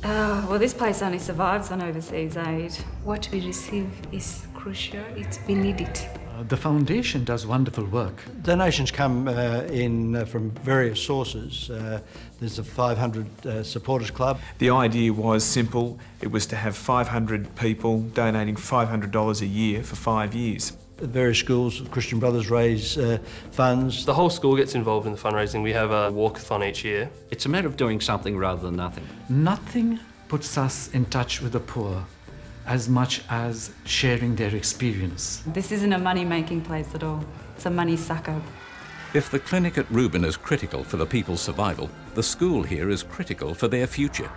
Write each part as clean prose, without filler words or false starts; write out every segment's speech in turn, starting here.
Well, this place only survives on overseas aid. What we receive is crucial. We need it. The foundation does wonderful work. Donations come in from various sources. There's a 500 supporters club. The idea was simple. It was to have 500 people donating $500 a year for 5 years. Various schools, Christian Brothers raise funds. The whole school gets involved in the fundraising. We have a walkathon each year. It's a matter of doing something rather than nothing. Nothing puts us in touch with the poor as much as sharing their experience. This isn't a money-making place at all. It's a money sucker. If the clinic at Reuben is critical for the people's survival, the school here is critical for their future.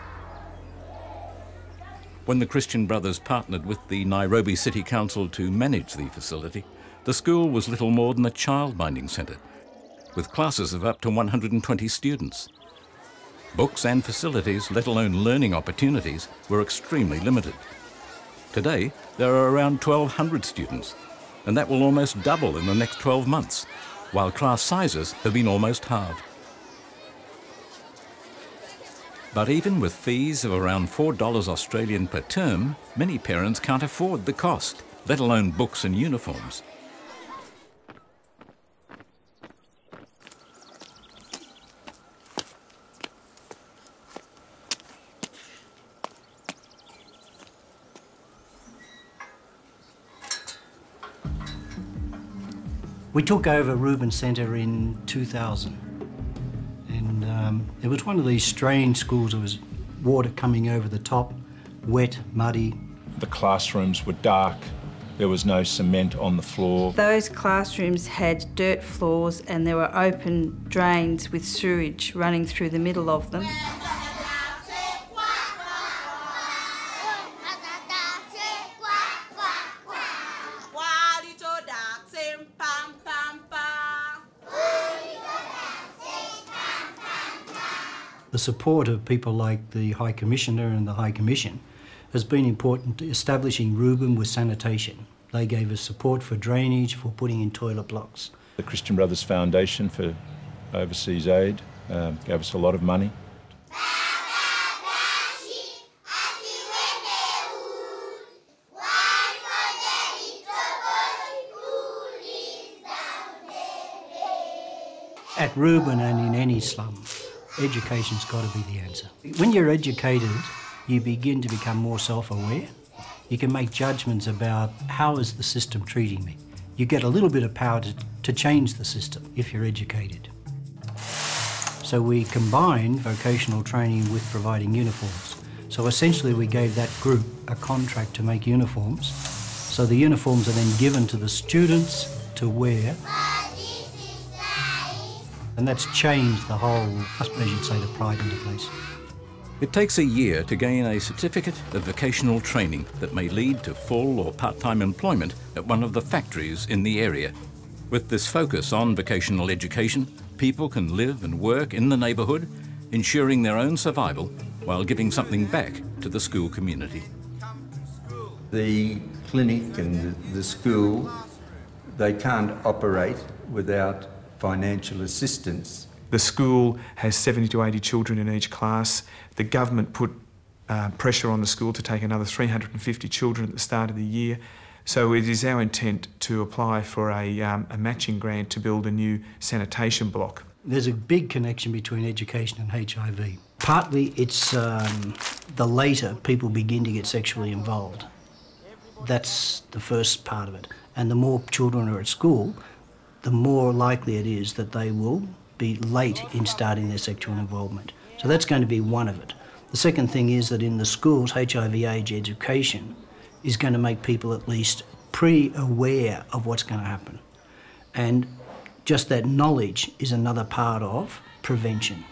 When the Christian Brothers partnered with the Nairobi City Council to manage the facility, the school was little more than a childminding centre, with classes of up to 120 students. Books and facilities, let alone learning opportunities, were extremely limited. Today, there are around 1,200 students, and that will almost double in the next 12 months, while class sizes have been almost halved. But even with fees of around $4 Australian per term, many parents can't afford the cost, let alone books and uniforms. We took over Reuben Centre in 2000, and it was one of these strange schools. There was water coming over the top, wet, muddy. The classrooms were dark. There was no cement on the floor. Those classrooms had dirt floors and there were open drains with sewage running through the middle of them. The support of people like the High Commissioner and the High Commission has been important to establishing Reuben with sanitation. They gave us support for drainage, for putting in toilet blocks. The Christian Brothers Foundation for Overseas Aid gave us a lot of money. At Reuben and in any slum, education's got to be the answer. When you're educated, you begin to become more self-aware. You can make judgments about how is the system treating me. You get a little bit of power to change the system if you're educated. So we combined vocational training with providing uniforms. So essentially we gave that group a contract to make uniforms. So the uniforms are then given to the students to wear. And that's changed the whole, I suppose you'd say, the pride into place. It takes a year to gain a certificate of vocational training that may lead to full or part-time employment at one of the factories in the area. With this focus on vocational education, people can live and work in the neighbourhood, ensuring their own survival while giving something back to the school community. The clinic and the school, they can't operate without financial assistance. The school has 70 to 80 children in each class. The government put pressure on the school to take another 350 children at the start of the year. So it is our intent to apply for a matching grant to build a new sanitation block. There's a big connection between education and HIV. Partly it's the later people begin to get sexually involved. That's the first part of it. And the more children are at school, the more likely it is that they will be late in starting their sexual involvement. So that's going to be one of it. The second thing is that in the schools, HIV/AIDS education is going to make people at least pre-aware of what's going to happen. And just that knowledge is another part of prevention.